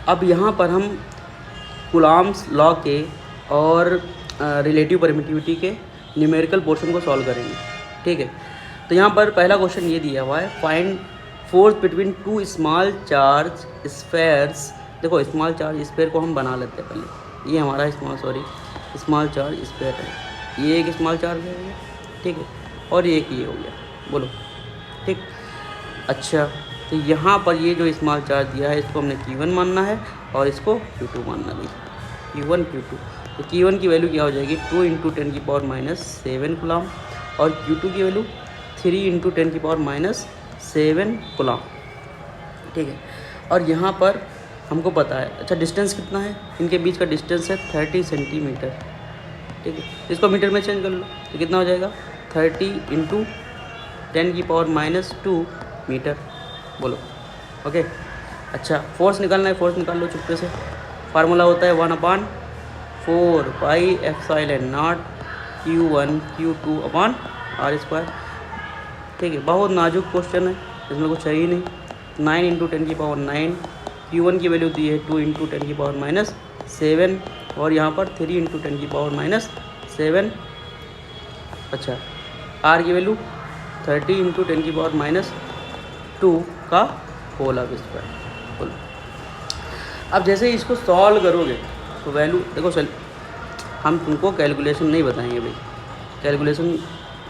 अब यहाँ पर हम कूलॉम्स लॉ के और रिलेटिव परमिटिविटी के न्यूमेरिकल पोर्शन को सॉल्व करेंगे, ठीक है। तो यहाँ पर पहला क्वेश्चन ये दिया हुआ है, find force between two small charge spheres. देखो स्मॉल चार्ज स्फेयर को हम बना लेते हैं पहले, ये हमारा स्मॉल चार्ज स्फेयर है, ये एक स्मॉल चार्ज है, ठीक है, और ये एक ये हो गया, बोलो ठीक। अच्छा, तो यहाँ पर ये जो स्मॉल चार्ज दिया है इसको हमने Q1 मानना है और इसको Q2 मानना है, Q1 Q2। तो Q1 की वैल्यू क्या हो जाएगी 2 × 10⁻⁷ कूलम और Q2 की वैल्यू 3 × 10⁻⁷ कूलम, ठीक है। और यहाँ पर हमको पता है, अच्छा डिस्टेंस कितना है, इनके बीच का डिस्टेंस है 30 सेंटीमीटर, ठीक है। इसको मीटर में चेंज कर लो तो कितना हो जाएगा 30 × 10⁻² मीटर, बोलो ओके। अच्छा फोर्स निकालना है, फोर्स निकाल लो चुपके से। फार्मूला होता है 1/4πε0 Q1 Q2/r², ठीक है। बहुत नाजुक क्वेश्चन है, इसमें कुछ है ही नहीं। 9 × 10⁹ Q1 की वैल्यू दी है 2 × 10⁻⁷ और यहाँ पर 3 × 10⁻⁷। अच्छा R की वैल्यू 30 × 10⁻² का होल स्क्वायर, बोलो। अब जैसे ही इसको सॉल्व करोगे तो वैल्यू देखो, चल हम तुमको कैलकुलेशन नहीं बताएंगे भाई, कैलकुलेशन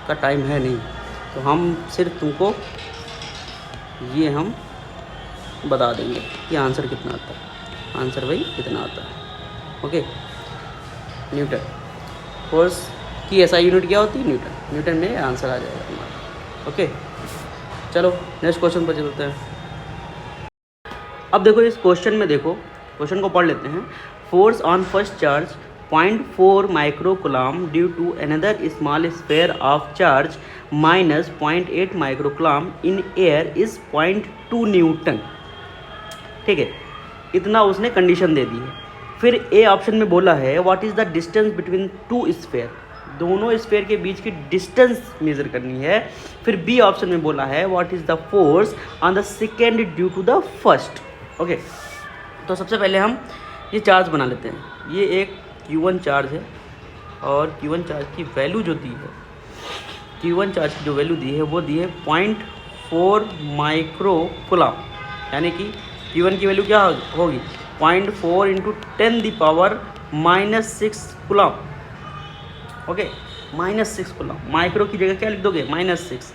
का टाइम है नहीं, तो हम सिर्फ तुमको ये हम बता देंगे कि आंसर कितना आता है। आंसर भाई कितना आता है, ओके। न्यूटन फोर्स की एसआई यूनिट क्या होती है, न्यूटन। न्यूटन में आंसर आ जाएगा तुम्हारा, ओके। चलो नेक्स्ट क्वेश्चन पर चलते हैं। अब देखो इस क्वेश्चन में, देखो क्वेश्चन को पढ़ लेते हैं। Force on first charge 0.4 micro coulomb due to another small sphere of charge minus 0.8 micro coulomb in air is 0.2 newton, ठीक है। इतना उसने कंडीशन दे दी है। फिर ए ऑप्शन में बोला है what is the distance between two sphere, दोनों स्फेयर के बीच की डिस्टेंस मेजर करनी है। फिर बी ऑप्शन में बोला है what is the force on the second due to the first, okay. तो सबसे पहले हम ये चार्ज बना लेते हैं। ये एक Q1 चार्ज है और Q1 चार्ज की वैल्यू जो दी है, Q1 चार्ज की जो वैल्यू दी है वो दी है 0.4 माइक्रो कूलम, यानी कि Q1 की वैल्यू क्या होगी 0.4 × 10⁻⁻6 कूलम, ओके। -6 कूलम, माइक्रो की जगह क्या लिख दोगे -6।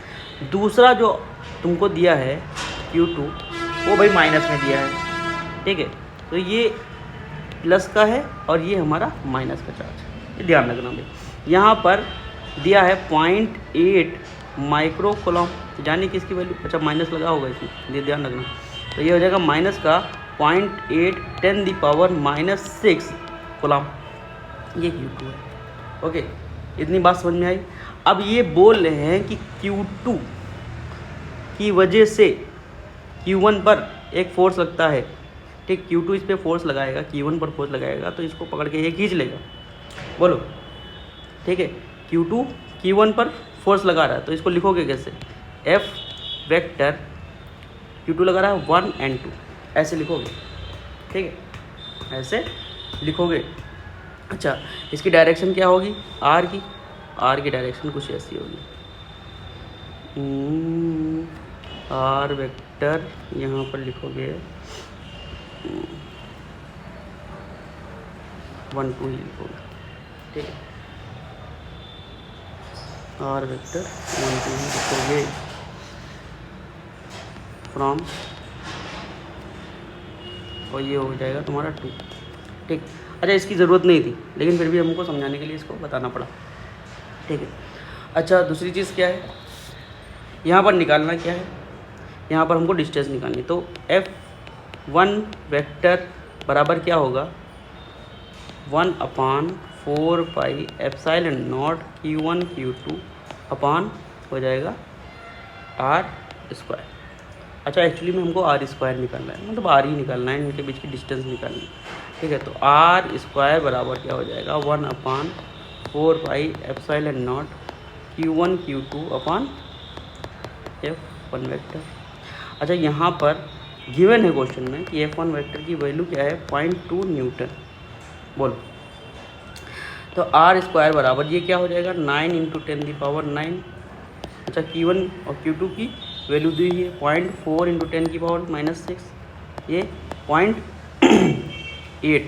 दूसरा जो तुमको दिया है Q2 वो भाई माइनस में दिया है, ठीक है। तो ये प्लस का है और ये हमारा माइनस का चार्ज है, ये ध्यान रखना भाई। यहाँ पर दिया है 0.8 माइक्रो कूलम, तो जानिए कि इसकी वैल्यू, अच्छा माइनस लगा होगा इसमें, ये ध्यान रखना। तो ये हो जाएगा माइनस का 0.8 10⁻⁻6 कूलम, ये Q2 है, ओके। इतनी बात समझ में आई। अब ये बोल रहे हैं कि Q2 की वजह से Q1 पर एक फोर्स लगता है, ठीक। Q2 इस पर फोर्स लगाएगा, Q1 पर फोर्स लगाएगा, तो इसको पकड़ के ये खींच लेगा, बोलो ठीक है। Q2 Q1 पर फोर्स लगा रहा है, तो इसको लिखोगे कैसे, F वेक्टर Q2 लगा रहा है 1 और 2, ऐसे लिखोगे, ठीक है, ऐसे लिखोगे। अच्छा इसकी डायरेक्शन क्या होगी R की डायरेक्शन कुछ ऐसी होगी, R वेक्टर यहाँ पर लिखोगे 1 2 ही लिखोगे, ठीक है। R वेक्टर 1 2 ही लिखोगे फ्रॉम, और ये हो जाएगा तुम्हारा 2, ठीक। अच्छा इसकी ज़रूरत नहीं थी, लेकिन फिर भी हमको समझाने के लिए इसको बताना पड़ा, ठीक है। अच्छा दूसरी चीज़ क्या है, यहाँ पर निकालना क्या है, यहाँ पर हमको डिस्टेंस निकालनी। तो F1 वेक्टर बराबर क्या होगा 1/4πε0 Q1 Q2 अपान हो जाएगा R²। अच्छा एक्चुअली में हमको R² निकालना है, मतलब R ही निकालना है, इनके बीच की डिस्टेंस निकालनी है, ठीक है। तो R² बराबर क्या हो जाएगा 1/4πε0 Q1 Q2 अपान F1 वेक्टर। अच्छा यहाँ पर गिवन है क्वेश्चन में कि F1 वेक्टर की वैल्यू क्या है 0.2 न्यूटन। बोलो, तो आर स्क्वायर बराबर ये क्या हो जाएगा 9 × 10⁹ अच्छा Q1 और Q2 की वैल्यू दी है 0.4 × 10⁻⁻6, ये 0.8,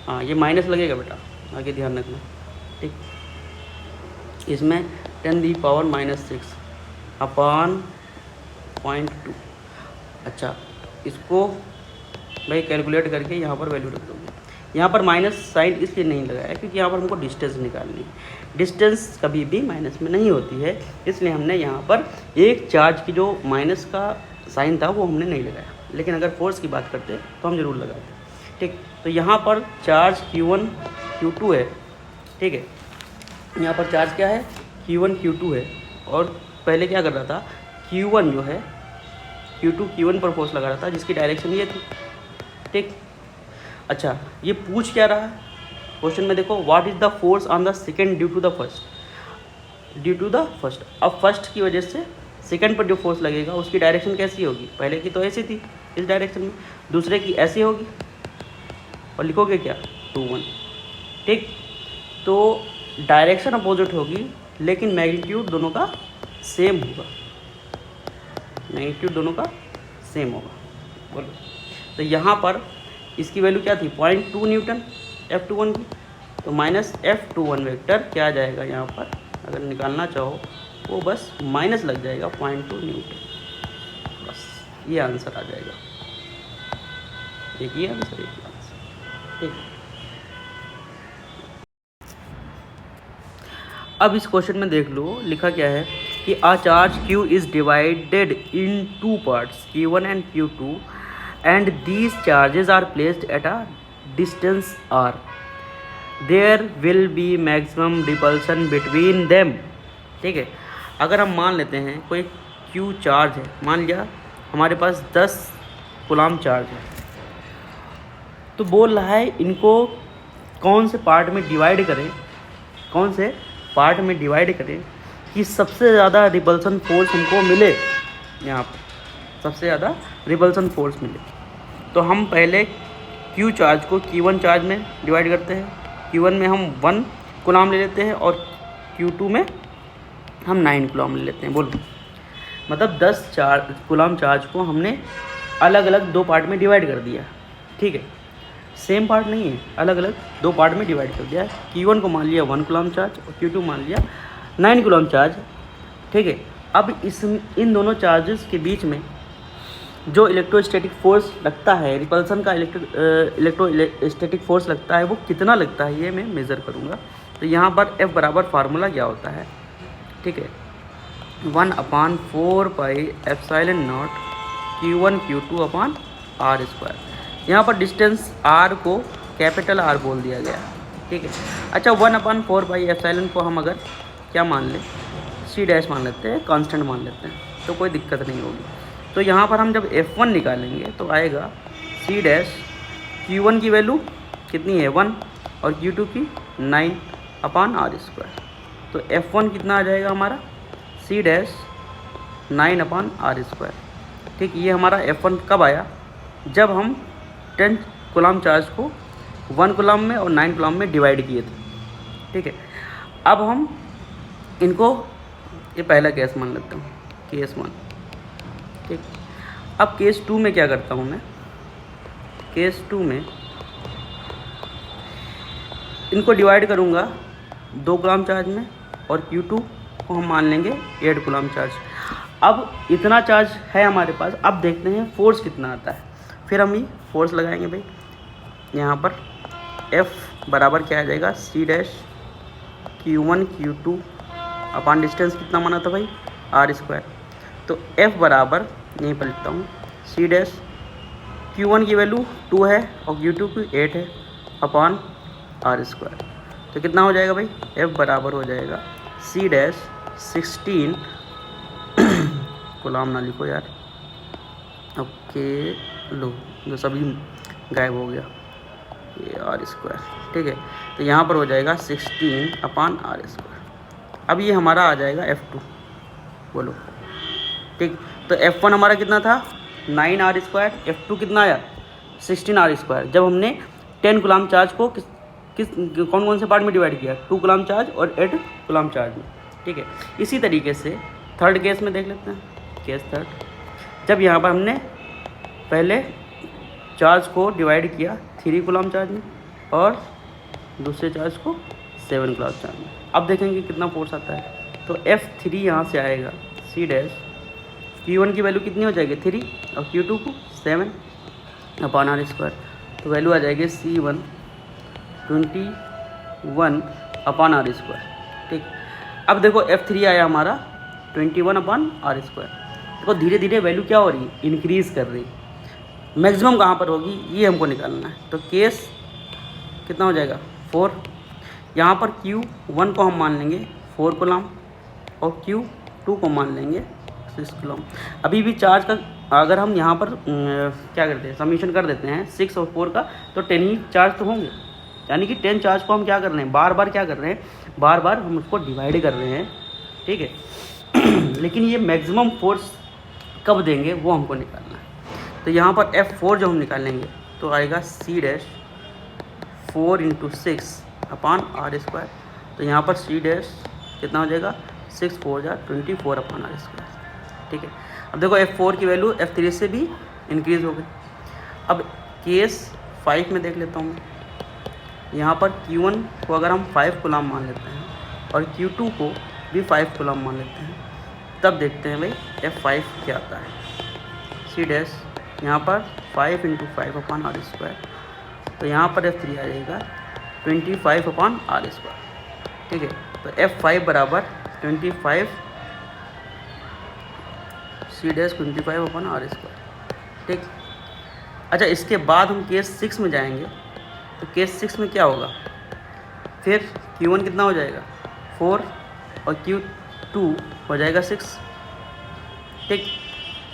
हाँ ये माइनस लगेगा बेटा, आगे ध्यान रखना, ठीक। इसमें 10⁻⁻6 अपान 0.2। अच्छा, इसको भाई कैलकुलेट करके यहाँ पर वैल्यू रख दोगे। यहाँ पर माइनस साइन इसलिए नहीं लगाया क्योंकि यहाँ पर हमको डिस्टेंस निकालनी है, डिस्टेंस कभी भी माइनस में नहीं होती है, इसलिए हमने यहाँ पर एक चार्ज की जो माइनस का साइन था वो हमने नहीं लगाया, लेकिन अगर फोर्स की बात करते तो हम ज़रूर लगाते, ठीक। तो यहाँ पर चार्ज Q1 Q2 है, ठीक है, यहाँ पर चार्ज क्या है Q1 Q2 है, और पहले क्या कर रहा था Q1 जो है Q2 Q1 पर फोर्स लगा रहा था जिसकी डायरेक्शन ये थी, ठीक। अच्छा, ये पूछ क्या रहा है क्वेश्चन में, देखो what is the force on the second due to the first, अब फर्स्ट की वजह से सेकंड पर जो फोर्स लगेगा उसकी डायरेक्शन कैसी होगी, पहले की तो ऐसी थी इस डायरेक्शन में, दूसरे की ऐसी होगी, और लिखोगे क्या 2 1, ठीक। तो डायरेक्शन अपोजिट होगी लेकिन मैग्नीट्यूड दोनों का सेम होगा, बोलो। तो यहाँ पर इसकी वैल्यू क्या थी 0.2 न्यूटन F21 की, तो माइनस F21 वेक्टर क्या आ जाएगा यहाँ पर, अगर निकालना चाहो वो बस माइनस लग जाएगा 0.2 न्यूटन, बस ये आंसर आ जाएगा, एक ही आंसर, ठीक। अब इस क्वेश्चन में देख लो लिखा क्या है कि a charge Q is divided in 2 parts Q1 and Q2 and these charges are placed at a distance r, there will be maximum repulsion between them, ठीक है। अगर हम मान लेते हैं कोई Q चार्ज है, मान लिया हमारे पास 10 कूलम चार्ज है, तो बोल रहा है इनको कौन से पार्ट में डिवाइड करें कि सबसे ज़्यादा रिपल्सन फोर्स हमको मिले, यहाँ पर सबसे ज़्यादा रिपल्सन फोर्स मिले। तो हम पहले Q चार्ज को Q1 चार्ज में डिवाइड करते हैं, Q1 में हम 1 कूलम ले लेते हैं और Q2 में हम 9 कूलम ले लेते हैं, बोलो। मतलब 10 कूलम चार्ज को हमने अलग अलग 2 पार्ट में डिवाइड कर दिया, ठीक है, सेम पार्ट नहीं है, अलग अलग 2 पार्ट में डिवाइड कर दिया। Q1 को मान लिया 1 कूलम चार्ज और Q2 मान लिया 9 कूलम चार्ज, ठीक है। अब इन दोनों चार्जेस के बीच में जो इलेक्ट्रोस्टैटिक फोर्स लगता है, रिपल्सन का इलेक्ट्रोस्टैटिक फोर्स लगता है, वो कितना लगता है ये मैं मेज़र करूँगा। तो यहाँ पर F बराबर फार्मूला क्या होता है, ठीक है, 1/4πε0 Q1 Q2 अपान R स्क्वायर। यहाँ पर डिस्टेंस R को कैपिटल R बोल दिया गया, ठीक है। अच्छा, 1/4πε को हम अगर क्या मान लें, C' मान लेते हैं, कांस्टेंट मान लेते हैं, तो कोई दिक्कत नहीं होगी। तो यहाँ पर हम जब F1 निकालेंगे तो आएगा C' Q1 की वैल्यू कितनी है 1 और Q2 की 9/R स्क्वायर। तो F1 कितना आ जाएगा हमारा C' 9/R स्क्वायर, ठीक। ये हमारा F1 कब आया, जब हम 10 कूलम चार्ज को 1 कूलम में और 9 कूलम में डिवाइड किए थे, ठीक है। अब हम इनको ये पहला केस मान लेता हूँ, केस 1, ठीक। अब केस 2 में क्या करता हूँ मैं, केस 2 में इनको डिवाइड करूँगा 2 कूलम चार्ज में और Q2 को हम मान लेंगे 8 कूलम चार्ज। अब इतना चार्ज है हमारे पास, अब देखते हैं फोर्स कितना आता है, फिर हम ये फोर्स लगाएंगे भाई। यहाँ पर F बराबर क्या आ जाएगा C' Q1 Q2 अपान डिस्टेंस कितना माना था भाई R स्क्वायर। तो F बराबर यहीं पर लिखता हूँ C' Q1 की वैल्यू 2 है और Q2 की 8 है अपान R स्क्वायर। तो कितना हो जाएगा भाई, F बराबर हो जाएगा C' 16 कूलम ना लिखो यार, ओके लो जो सभी गायब हो गया, ये R स्क्वायर, ठीक है। तो यहाँ पर हो जाएगा 16/R स्क्वायर। अब ये हमारा आ जाएगा F2, बोलो, ठीक। तो F1 हमारा कितना था 9r², F2 कितना आया 16r²। जब हमने 10 कूलम चार्ज को किस कौन कौन से पार्ट में डिवाइड किया, 2 कूलम चार्ज और 8 कूलम चार्ज में, ठीक है। इसी तरीके से थर्ड केस में देख लेते हैं, केस थर्ड। जब यहाँ पर हमने पहले चार्ज को डिवाइड किया 3 कूलम चार्ज में और दूसरे चार्ज को 7 कूलम चार्ज में, अब देखेंगे कितना फोर्स आता है। तो F3 यहाँ से आएगा C डैश, Q1 की वैल्यू कितनी हो जाएगी 3 और Q2 को 7/r², तो वैल्यू आ जाएगी C1 21/r², ठीक। अब देखो F3 आया हमारा 21/r²। देखो धीरे धीरे वैल्यू क्या हो रही है, इंक्रीज़ कर रही है। मैक्सिमम कहाँ पर होगी ये हमको निकालना है। तो केस कितना हो जाएगा 4। यहाँ पर Q1 को हम मान लेंगे 4 कूलम और Q2 को मान लेंगे 6 कूलम। अभी भी चार्ज का अगर हम यहाँ पर क्या करते हैं, समीशन कर देते हैं 6 और 4 का, तो 10 ही चार्ज तो होंगे। यानी कि 10 चार्ज को हम क्या कर रहे हैं, बार बार क्या कर रहे हैं, बार बार हम उसको डिवाइड कर रहे हैं, ठीक है। लेकिन ये मैक्सिमम फोर्स कब देंगे वो हमको निकालना है। तो यहाँ पर F4 जो हम निकालेंगे तो आएगा C डैश 4 × 6/r²। तो यहाँ पर C डैश कितना हो जाएगा 6 4 24/r², ठीक है। अब देखो F4 की वैल्यू F3 से भी इंक्रीज़ हो गई। अब केस 5 में देख लेता हूँ मैं। यहाँ पर Q1 को अगर हम 5 कूलम मान लेते हैं और Q2 को भी 5 कूलम मान लेते हैं, तब देखते हैं भाई F5 क्या आता है। C डैश यहाँ पर 5 × 5/r², तो यहाँ पर F3 आ जाएगा 25/r², ठीक है। तो F5 बराबर 25 C डैश 25/r², ठीक। अच्छा, इसके बाद हम केस 6 में जाएंगे। तो केस 6 में क्या होगा, फिर Q1 कितना हो जाएगा 4 और Q2 हो जाएगा 6, ठीक।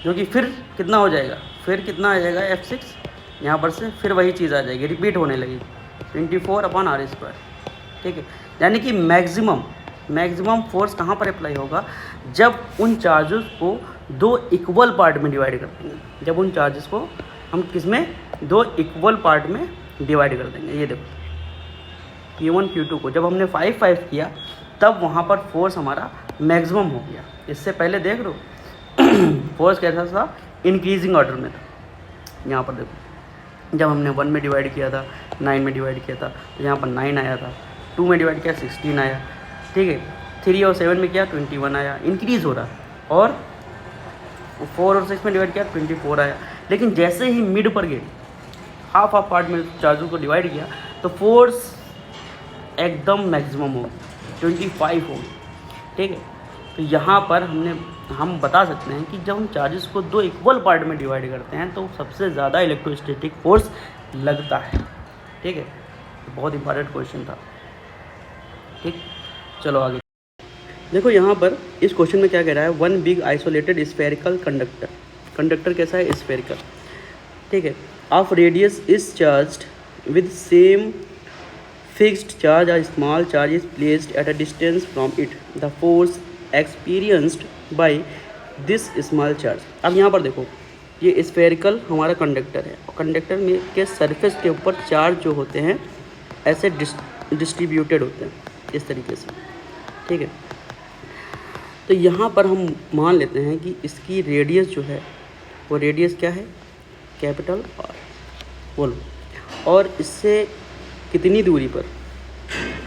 जो कि फिर कितना हो जाएगा, फिर कितना आ जाएगा F6, यहाँ पर से फिर वही चीज़ आ जाएगी, रिपीट होने लगेगी 24/r², ठीक है। यानी कि मैक्सिमम फोर्स कहाँ पर अप्लाई होगा, जब उन चार्जेस को 2 इक्वल पार्ट में डिवाइड कर देंगे। जब उन चार्जेस को हम किस में 2 इक्वल पार्ट में डिवाइड कर देंगे। ये देखो Q1 Q2 को जब हमने 5 किया तब वहाँ पर फोर्स हमारा मैक्सिमम हो गया। इससे पहले देख लो फोर्स कैसा था, इंक्रीजिंग ऑर्डर में था। यहाँ पर देखो जब हमने 1 में डिवाइड किया था, 9 में डिवाइड किया था, तो यहाँ पर 9 आया था, 2 में डिवाइड किया 16 आया, ठीक है। 3 और 7 में किया 21 आया, इंक्रीज़ हो रहा। और 4 और 6 में डिवाइड किया 24 आया। लेकिन जैसे ही मिड पर गए, हाफ पार्ट में चार्जों को डिवाइड किया, तो फोर्स एकदम मैक्सिमम हो 25 हो, ठीक है। तो यहाँ पर हम बता सकते हैं कि जब हम चार्जेस को 2 इक्वल पार्ट में डिवाइड करते हैं तो सबसे ज़्यादा इलेक्ट्रोस्टैटिक फोर्स लगता है, ठीक है। तो बहुत इंपॉर्टेंट क्वेश्चन था, ठीक। चलो आगे देखो, यहाँ पर इस क्वेश्चन में क्या कह रहा है, 1 बिग आइसोलेटेड स्फेरिकल कंडक्टर कैसा है, स्फेरिकल, ठीक है, of radius is charged with same fixed charge, a small charge is placed at a distance from it. The force experienced by this small charge. अब यहाँ पर देखो, ये स्फेरिकल हमारा कंडक्टर है और कंडक्टर में के सरफेस के ऊपर चार्ज जो होते हैं ऐसे डिस्ट्रीब्यूटेड होते हैं इस तरीके से, ठीक है। तो यहाँ पर हम मान लेते हैं कि इसकी रेडियस जो है वो रेडियस क्या है, कैपिटल R, बोलो। और इससे कितनी दूरी पर,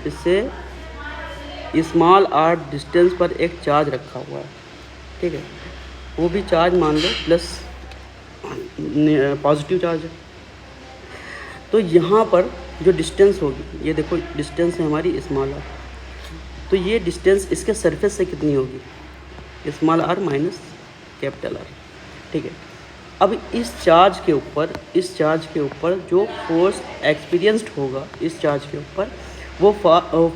इससे स्मॉल r डिस्टेंस पर एक चार्ज रखा हुआ है, ठीक है। वो भी चार्ज मान लो प्लस पॉजिटिव चार्ज है। तो यहाँ पर जो डिस्टेंस होगी, ये देखो डिस्टेंस है हमारी स्मॉल r, तो ये डिस्टेंस इसके सरफेस से कितनी होगी, small r minus capital R, ठीक है। अब इस चार्ज के ऊपर जो फोर्स एक्सपीरियंस्ड होगा इस चार्ज के ऊपर, वो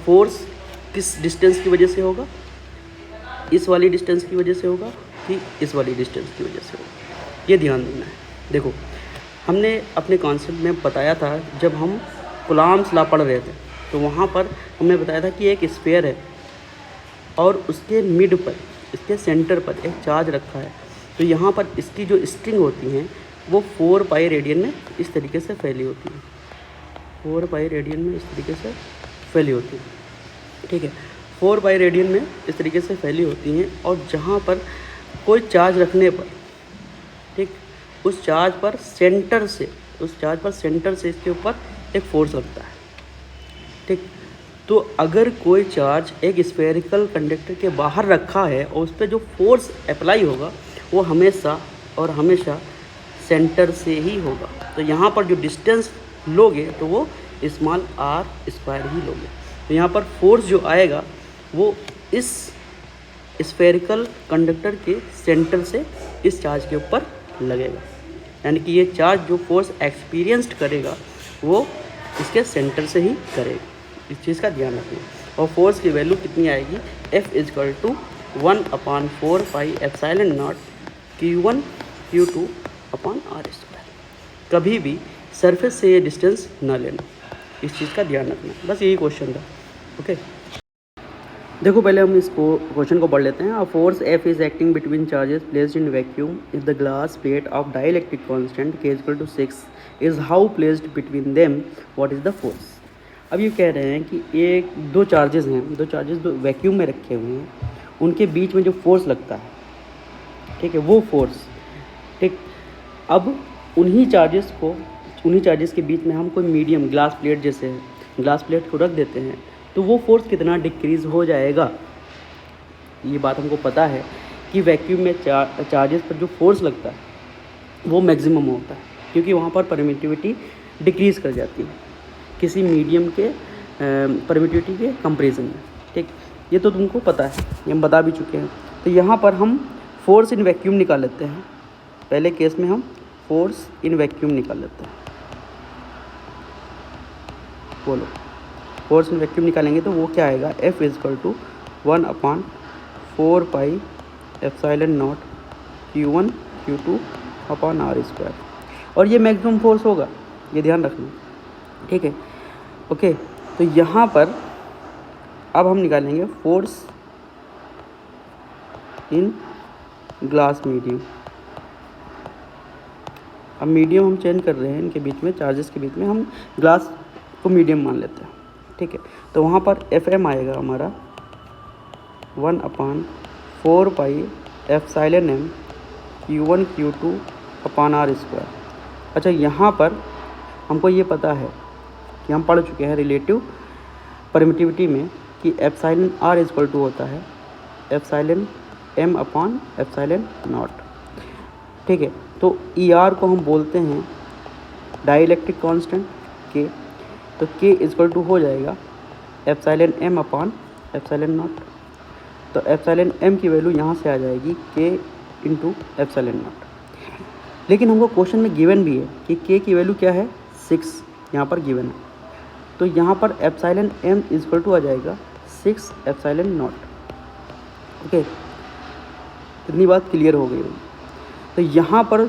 फोर्स किस डिस्टेंस की वजह से होगा, इस वाली डिस्टेंस की वजह से होगा कि इस वाली डिस्टेंस की वजह से होगा, ये ध्यान देना है। देखो हमने अपने कॉन्सेप्ट में बताया था, जब हम कूलॉम्स लॉ पढ़ रहे थे तो वहाँ पर हमने बताया था कि एक स्फीयर है और उसके मिड पर, इसके सेंटर पर एक चार्ज रखा है। तो यहाँ पर इसकी जो स्ट्रिंग होती हैं वो 4 पाई रेडियन में इस तरीके से फैली होती है, 4 पाई रेडियन में इस तरीके से फैली होती है। ठीक है, 4 पाई रेडियन में इस तरीके से फैली होती हैं। और जहाँ पर कोई चार्ज रखने पर, ठीक, उस चार्ज पर सेंटर से इसके ऊपर एक फोर्स लगता है। ठीक, तो अगर कोई चार्ज एक स्फेरिकल कंडक्टर के बाहर रखा है और उस पर जो फोर्स अप्लाई होगा वो हमेशा सेंटर से ही होगा। तो यहाँ पर जो डिस्टेंस लोगे तो वो स्मॉल r स्क्वायर ही लोगे। तो यहाँ पर फोर्स जो आएगा वो इस स्फेरिकल कंडक्टर के सेंटर से इस चार्ज के ऊपर लगेगा, यानी कि ये चार्ज जो फोर्स एक्सपीरियंस्ड करेगा वो इसके सेंटर से ही करेगा। इस चीज़ का ध्यान रखना। और फोर्स की वैल्यू कितनी आएगी, F = 1/4 pi epsilon not Q1 Q2 upon r²। कभी भी सरफेस से ये डिस्टेंस ना लेना, इस चीज़ का ध्यान रखना। बस यही क्वेश्चन था। ओके, देखो पहले हम इसको क्वेश्चन को पढ़ लेते हैं। Force F is acting between charges placed in vacuum if the glass plate of dielectric constant K = 6 is how placed between them, what is the force. अब ये कह रहे हैं कि दो चार्जेस दो वैक्यूम में रखे हुए हैं, उनके बीच में जो फोर्स लगता है, ठीक है, वो फोर्स, ठीक, अब उन्हीं चार्जेस के बीच में हम कोई मीडियम ग्लास प्लेट को रख देते हैं तो वो फोर्स कितना डिक्रीज़ हो जाएगा। ये बात हमको पता है कि वैक्यूम में चार्जेस पर जो फोर्स लगता है वो मैक्सिमम होता है, क्योंकि वहाँ पर परमिटिविटी डिक्रीज़ कर जाती है किसी मीडियम के परमिटिविटी के कंपैरिजन में। ठीक, ये तो तुमको पता है, ये हम बता भी चुके हैं। तो यहाँ पर हम फोर्स इन वैक्यूम निकाल लेते हैं। पहले केस में हम फोर्स इन वैक्यूम निकाल लेते हैं। बोलो, फोर्स इन वैक्यूम निकालेंगे तो वो क्या आएगा, F = 1/4 pi epsilon not Q1 Q2 upon r²। और ये मैक्सिमम फोर्स होगा, ये ध्यान रखना। ठीक है, ओके। तो यहाँ पर अब हम निकालेंगे फोर्स इन ग्लास मीडियम। अब मीडियम हम चेंज कर रहे हैं, इनके बीच में चार्जेस के बीच में हम ग्लास को मीडियम मान लेते हैं। ठीक है, तो वहाँ पर Fm आएगा हमारा 1/4 pi epsilon m Q1 Q2 upon r²। अच्छा, यहाँ पर हमको ये पता है कि हम पढ़ चुके हैं रिलेटिव परमिटिविटी में कि एप्सिलॉन r = होता है epsilon m upon epsilon not. ठीक है, तो ER को हम बोलते हैं डाइलेक्ट्रिक कांस्टेंट K, तो K = हो जाएगा epsilon m upon epsilon not. तो एप्सिलॉन m की वैल्यू यहाँ से आ जाएगी K × एप्सिलॉन नॉट। लेकिन हमको क्वेश्चन में गिवन भी है कि K की वैल्यू क्या है, 6 यहाँ पर गिवन है। तो यहाँ पर एप्सिलॉन m = आ जाएगा 6 एप्सिलॉन नॉट। ओके, इतनी बात क्लियर हो गई। तो यहाँ पर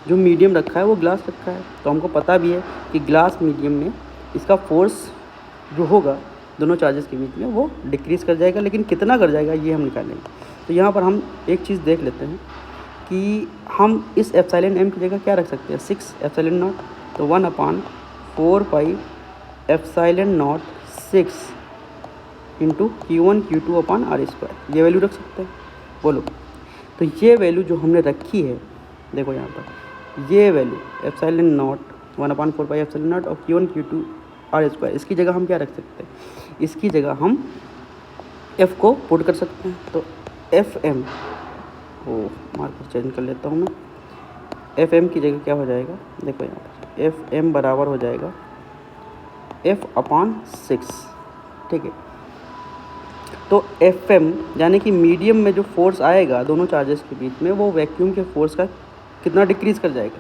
जो मीडियम रखा है वो ग्लास रखा है, तो हमको पता भी है कि ग्लास मीडियम में इसका फोर्स जो होगा दोनों चार्जेस के बीच में वो डिक्रीज़ कर जाएगा, लेकिन कितना कर जाएगा ये हम निकालेंगे। तो यहाँ पर हम एक चीज़ देख लेते हैं कि हम इस एप्सिलॉन m की जगह क्या रख सकते हैं, 6 एप्सिलॉन नॉट। तो 1/4 पाई epsilon not 6 × Q1 Q2 upon r², ये वैल्यू रख सकते हैं। बोलो, तो ये वैल्यू जो हमने रखी है, देखो यहाँ पर ये value epsilon not 1/4 pi epsilon not और Q1 Q2 r², इसकी जगह हम क्या रख सकते हैं, इसकी जगह हम F को पुट कर सकते हैं। तो Fm, मार्कर चेंज कर लेता हूँ मैं, Fm की जगह क्या हो जाएगा, देखो यहाँ पर Fm बराबर हो जाएगा F/6। ठीक है, तो Fm यानी कि मीडियम में जो फोर्स आएगा दोनों चार्जेस के बीच में वो वैक्यूम के फोर्स का कितना डिक्रीज़ कर जाएगा,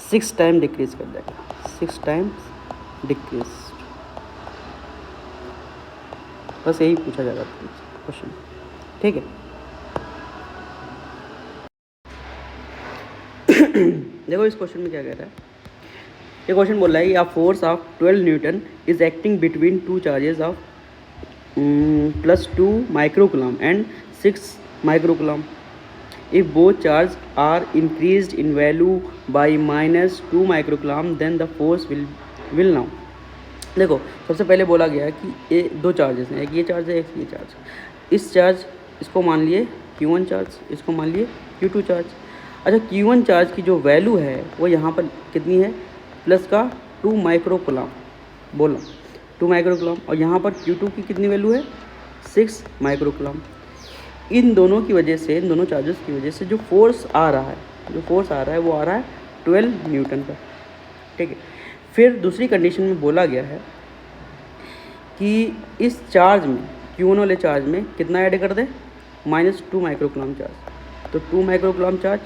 6 टाइम डिक्रीज़ कर जाएगा, 6 टाइम्स डिक्रीज। बस यही पूछा जाएगा क्वेश्चन। ठीक है, देखो इस क्वेश्चन में क्या कह रहा है। ये क्वेश्चन बोल रहा है कि a force of 12 newton is acting between two charges of +2 microcoulomb and 6 microcoulomb if both charge are increased in value by -2 microcoulomb then the force will now. देखो सबसे पहले बोला गया कि ये दो चार्जेस हैं, एक ये चार्ज है एक ये चार्ज। इस चार्ज इसको मान लिए Q1 चार्ज, इसको मान लिए Q2 चार्ज। अच्छा Q1 चार्ज की जो वैल्यू है वो यहाँ पर कितनी है, प्लस का 2 माइक्रोकूलम, बोला 2 माइक्रोकूलम, और यहाँ पर Q2 की कितनी वैल्यू है 6 माइक्रोकूलम। इन दोनों की वजह से, इन दोनों चार्जेस की वजह से जो फोर्स आ रहा है, वो आ रहा है 12 न्यूटन का। ठीक है, फिर दूसरी कंडीशन में बोला गया है कि इस चार्ज में, Q1 वाले चार्ज में कितना ऐड कर दें, -2 माइक्रोकूलम चार्ज। तो 2 माइक्रोकूलम चार्ज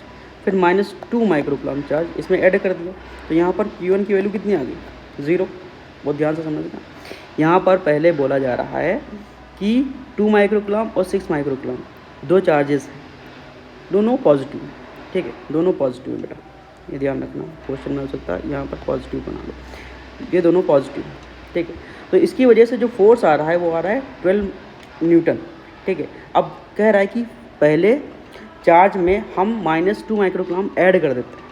फिर -2 माइक्रोकूलम चार्ज इसमें ऐड कर दिया, तो यहाँ पर Q1 की वैल्यू कितनी आ गई, 0। बहुत ध्यान से समझना, यहाँ पर पहले बोला जा रहा है कि 2 माइक्रोकूलम और 6 माइक्रोकूलम दो चार्जेस हैं, दोनों पॉजिटिव हैं। ठीक है, दोनों पॉजिटिव हैं बेटा, ये ध्यान रखना, क्वेश्चन में हो सकता है यहाँ पर पॉजिटिव बना लो, ये दोनों पॉजिटिव। ठीक है, तो इसकी वजह से जो फोर्स आ रहा है वो आ रहा है 12 न्यूटन। ठीक है, अब कह रहा है कि पहले चार्ज में हम -2 माइक्रोकूलम ऐड कर देते हैं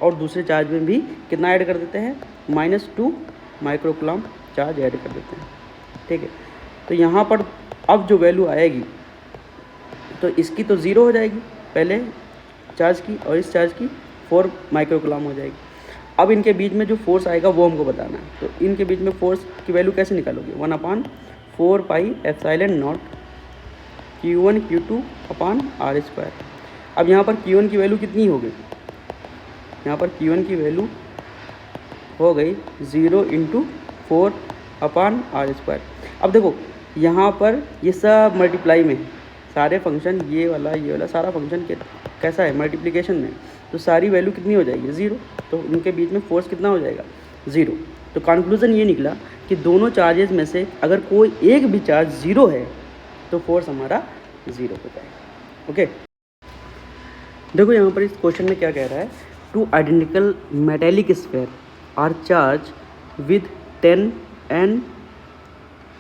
और दूसरे चार्ज में भी कितना ऐड कर देते हैं, -2 माइक्रोकूलम चार्ज ऐड कर देते हैं। ठीक है, तो यहाँ पर अब जो वैल्यू आएगी तो इसकी तो 0 हो जाएगी पहले चार्ज की, और इस चार्ज की 4 माइक्रोकूलम हो जाएगी। अब इनके बीच में जो फोर्स आएगा वो हमको बताना है, तो इनके बीच में फोर्स की वैल्यू कैसे निकालोगे, 1/4 पाई epsilon not Q1 Q2 upon R²। अब यहाँ पर Q1 की वैल्यू कितनी हो गई, यहाँ पर Q1 की वैल्यू हो गई 0 × 4 अपॉन R²। अब देखो यहाँ पर ये सब मल्टीप्लाई में है, सारे फंक्शन ये वाला सारा फंक्शन कैसा है, मल्टीप्लिकेशन में, तो सारी वैल्यू कितनी हो जाएगी, 0। तो उनके बीच में फोर्स कितना हो जाएगा, 0। तो कंक्लूजन ये निकला कि दोनों चार्जेस में से अगर कोई एक भी चार्ज 0 है तो फोर्स हमारा 0 हो जाएगा। ओके, देखो यहाँ पर इस क्वेश्चन में क्या कह रहा है, 2 identical metallic sphere are charge with 10 and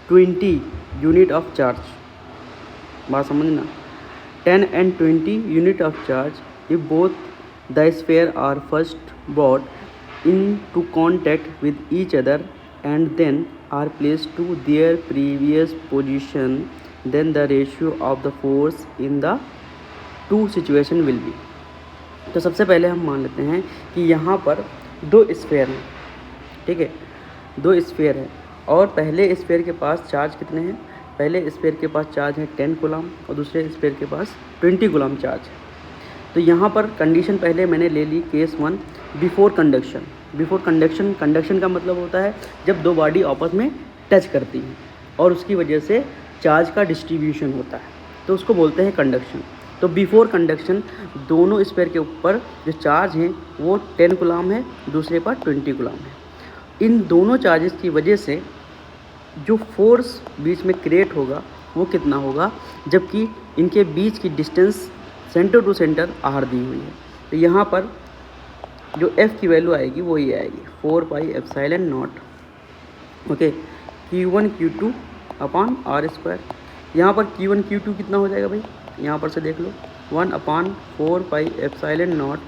20 unit of charge. बात समझना, 10 and 20 unit of charge if both the sphere are first brought into contact with each other and then are placed to their previous position, then the ratio of the force in the two situation will be। तो सबसे पहले हम मान लेते हैं कि यहाँ पर दो स्फीयर हैं। ठीक है, दो स्फीयर हैं और पहले स्फीयर के पास चार्ज कितने हैं, पहले स्फीयर के पास चार्ज है 10 कूलम और दूसरे स्फीयर के पास 20 कूलम चार्ज है। तो यहाँ पर कंडीशन पहले मैंने ले ली case 1, before conduction. Before conduction, conduction का मतलब होता है जब दो बॉडी आपस में टच करती हैं और उसकी वजह से चार्ज का डिस्ट्रीब्यूशन होता है, तो उसको बोलते हैं कंडक्शन। तो बिफोर कंडक्शन दोनों स्फीयर के ऊपर जो चार्ज हैं वो 10 कूलम है, दूसरे पर 20 कूलम है। इन दोनों चार्जेस की वजह से जो फोर्स बीच में क्रिएट होगा वो कितना होगा, जबकि इनके बीच की distance centre to centre R दी हुई है। तो यहाँ पर जो F की वैल्यू आएगी वो ये आएगी 4 pi epsilon not, okay, Q1 Q2 upon R²। यहाँ पर Q1 Q2 कितना हो जाएगा भाई, यहाँ पर से देख लो, 1/4 पाई एप्सिलॉन नॉट,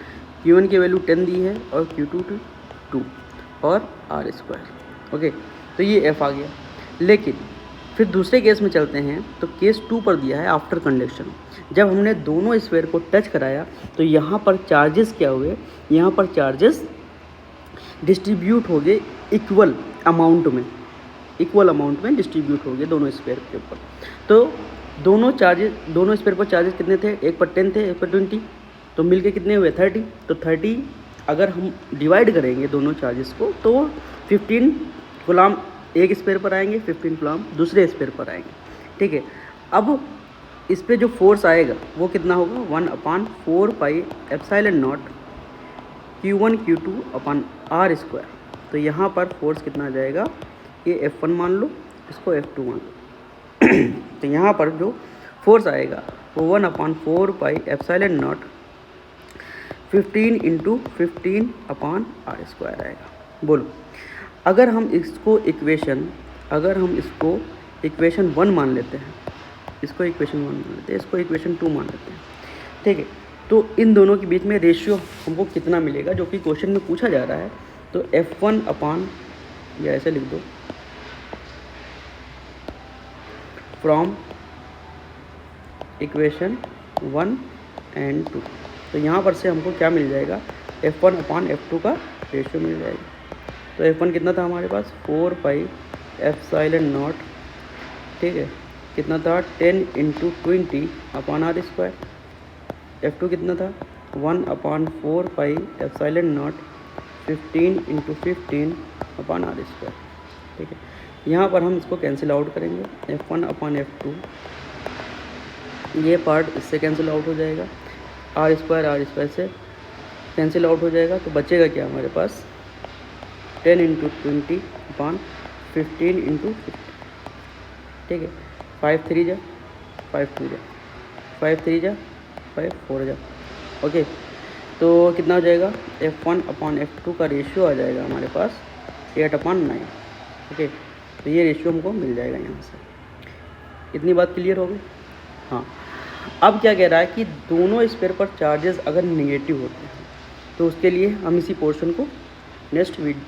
Q1 की वैल्यू 10 दी है और Q2 2 और R²। ओके, तो ये F आ गया। लेकिन फिर दूसरे केस में चलते हैं, तो केस 2 पर दिया है आफ्टर कंडक्शन। जब हमने दोनों स्फीयर को टच कराया तो यहाँ पर चार्जेस क्या हुए, यहाँ पर चार्जेस डिस्ट्रीब्यूट हो गए इक्वल अमाउंट में डिस्ट्रीब्यूट हो गए दोनों स्फीयर के ऊपर। तो दोनों स्फीयर पर चार्जेस कितने थे, एक पर 10 थे, एक पर 20, तो मिलके कितने हुए 30। तो 30 अगर हम डिवाइड करेंगे दोनों चार्जेस को तो 15 कूलम एक स्फीयर पर आएंगे, 15 कूलम दूसरे स्फीयर पर आएंगे। ठीक है, अब इस पे जो फोर्स आएगा वो कितना होगा, 1/4 पाई epsilon not Q1 Q2 upon R²। तो यहाँ पर फोर्स कितना आ जाएगा, ये F1 मान लो, इसको F2 मान लो। तो यहाँ पर जो फोर्स आएगा वो 1/4 पाई एप्सिलॉन नॉट 15 × 15 अपॉन R² आएगा। बोलो, अगर हम इसको इक्वेशन 1 मान लेते हैं, इसको इक्वेशन 2 मान लेते हैं, ठीक है, तो इन दोनों के बीच में रेशियो हमको कितना मिलेगा, जो कि क्वेश्चन में पूछा जा रहा है। तो F1 अपान, या ऐसे लिख दो, फ्रॉम इक्वेशन 1 एंड 2। तो यहाँ पर से हमको क्या मिल जाएगा, F1 अपान F2 का रेशियो मिल जाएगा। तो F1 कितना था हमारे पास, 4 पाई एप्सिलॉन नॉट, ठीक है, कितना था 10 × 20 अपान आर स्क्वायर। F2 कितना था 1 upon 4 pi epsilon naught 15 × 15 upon R square, ठीक है। यहाँ पर हम इसको कैंसिल आउट करेंगे, F1 अपान F2, ये पार्ट इससे कैंसिल आउट हो जाएगा, आर स्क्वायर से कैंसिल आउट हो जाएगा। तो बचेगा क्या हमारे पास, 10 × 20 अपान 15 × 50, ठीक है। 5 3 जा 5 2 जा 5 3 जा 5 4 जा, ओके। तो कितना हो जाएगा, F1 अपान F2 का रेशियो आ जाएगा हमारे पास 8/9, ओके। तो ये रेशियो हमको मिल जाएगा यहाँ से। इतनी बात क्लियर हो गई। हाँ, अब क्या कह रहा है कि दोनों स्फीयर पर चार्जेस अगर निगेटिव होते हैं तो उसके लिए हम इसी पोर्शन को नेक्स्ट वीडियो।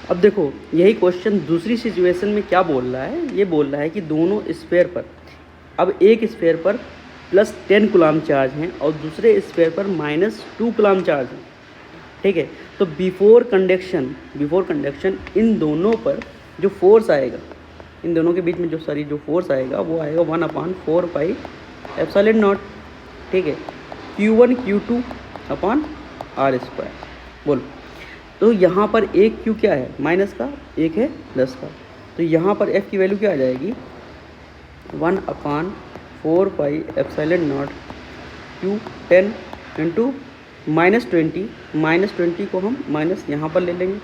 अब देखो यही क्वेश्चन दूसरी सिचुएशन में क्या बोल रहा है, ये बोल रहा है कि दोनों स्फीयर पर, अब एक स्फीयर पर +10 कूलम चार्ज हैं और दूसरे स्फीयर पर -2 कूलम चार्ज हैं, ठीक है। तो बिफोर कंडक्शन इन दोनों पर जो फोर्स आएगा, इन दोनों के बीच में जो फोर्स आएगा वो आएगा 1/4 पाई एप्सिलॉन नॉट, ठीक है, Q1 Q2 अपान आर स्क्वायर। बोलो, तो यहाँ पर एक Q क्या है, माइनस का, एक है प्लस का। तो यहाँ पर F की वैल्यू क्या आ जाएगी, 1/4 पाई एप्सिलॉन नॉट Q10 × -20 को हम माइनस यहाँ पर ले लेंगे,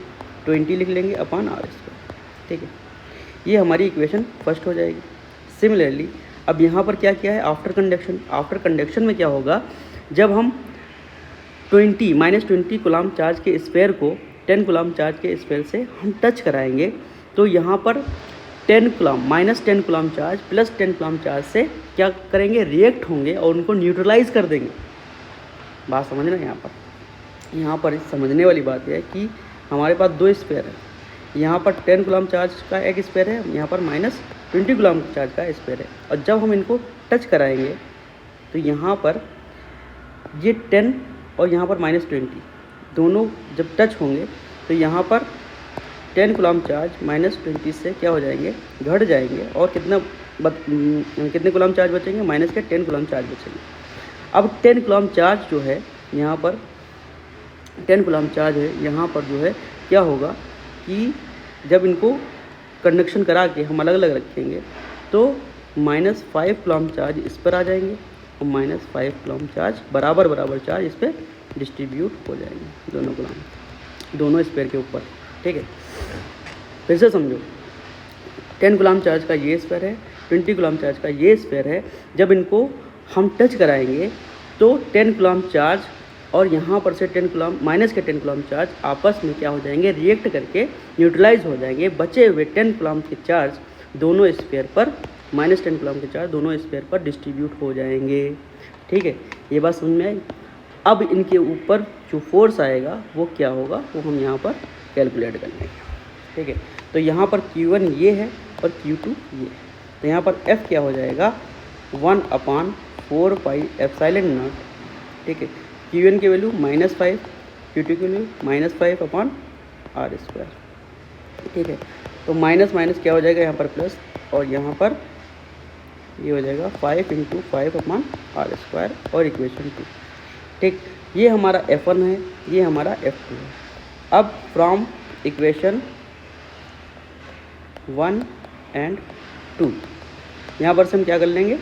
20 लिख लेंगे अपान आर स्क्वायर, ठीक है। ये हमारी इक्वेशन फर्स्ट हो जाएगी। सिमिलरली अब यहाँ पर क्या किया है, आफ्टर कंडक्शन में क्या होगा, जब हम -20 कूलम चार्ज के स्फीयर को 10 कूलम चार्ज के स्फीयर से हम टच कराएंगे, तो यहाँ पर -10 कूलम चार्ज +10 कूलम चार्ज से क्या करेंगे, रिएक्ट होंगे और उनको न्यूट्रलाइज कर देंगे। बात समझना, यहाँ पर समझने वाली बात यह है कि हमारे पास दो स्फीयर है, यहाँ पर 10 कूलम चार्ज का एक स्फीयर है, यहाँ पर -20 कूलम चार्ज का स्फीयर है। और जब हम इनको टच कराएंगे तो यहाँ पर ये 10 और यहाँ पर -20 दोनों जब टच होंगे तो यहाँ पर 10 कूलम चार्ज -20 से क्या हो जाएंगे, घट जाएंगे, और कितने कूलम चार्ज बचेंगे, माइनस के 10 कूलम चार्ज बचेंगे। अब 10 कूलम चार्ज जो है यहाँ पर 10 कूलम चार्ज है, यहाँ पर जो है क्या होगा कि जब इनको कंडक्शन करा के हम अलग अलग रखेंगे तो -5 कूलम चार्ज इस पर आ जाएंगे और -5 कूलम चार्ज बराबर चार्ज इस पर डिस्ट्रीब्यूट हो जाएंगे, दोनों स्फीयर के ऊपर, ठीक है। फिर से समझो, 10 कूलम चार्ज का ये स्फीयर है, 20 कूलम चार्ज का ये स्फीयर है। जब इनको हम टच कराएंगे तो 10 कूलम चार्ज और यहाँ पर से 10 कूलम माइनस के 10 कूलम चार्ज आपस में क्या हो जाएंगे, रिएक्ट करके न्यूट्रलाइज हो जाएंगे। बचे हुए 10 कूलम के चार्ज दोनों स्फीयर पर, -10 कूलम के चार्ज दोनों स्फीयर पर डिस्ट्रीब्यूट हो जाएंगे, ठीक है। ये बात समझ में आई। अब इनके ऊपर जो फोर्स आएगा वो क्या होगा, वो हम यहाँ पर कैलकुलेट कर लेंगे, ठीक है। तो यहाँ पर Q1 ये है और Q2 ये है। तो यहाँ पर F क्या हो जाएगा, 1/4 पाई एप्सिलॉन नॉट, ठीक है। Q1 की वैल्यू -5, Q2 की वैल्यू -5 अपान आर स्क्वायर, ठीक है। तो माइनस क्या हो जाएगा, यहाँ पर प्लस, और यहाँ पर ये हो जाएगा 5 × 5 अपान आर स्क्वायर और इक्वेशन 2, ठीक। ये हमारा F1 है, ये हमारा F2 है। अब फ्रॉम इक्वेशन 1 एंड 2 यहाँ पर से हम क्या कर लेंगे,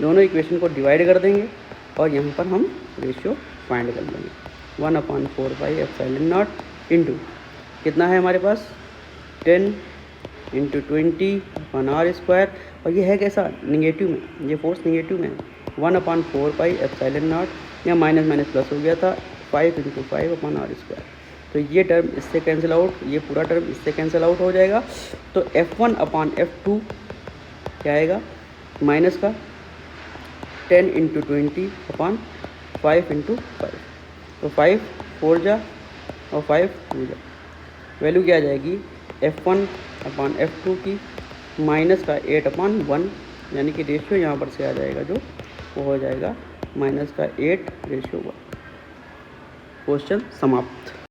दोनों इक्वेशन को डिवाइड कर देंगे और यहाँ पर हम रेशियो फाइंड कर लेंगे। 1/4 पाई एप्सिलॉन नॉट इंटू कितना है हमारे पास, 10 × 20 अपान आर स्क्वायर, और ये है कैसा, निगेटिव में, ये फोर्स निगेटिव में है। 1/4 पाई एप्सिलॉन नॉट, या माइनस प्लस हो गया था, 5 × 5 अपान आर स्क्वायर। तो ये टर्म इससे कैंसिल आउट, ये पूरा टर्म इससे कैंसिल आउट हो जाएगा। तो F1 अपान F2 क्या आएगा, माइनस का 10 इंटू 20 अपॉन 5 इंटू 5। तो 5 4 जा और 5 2 जा। वैल्यू क्या आ जाएगी F1 अपॉन F2 की माइनस का 8 अपॉन 1, यानी कि रेशियो यहाँ पर से आ जाएगा जो वो हो जाएगा -8/1। क्वेश्चन समाप्त।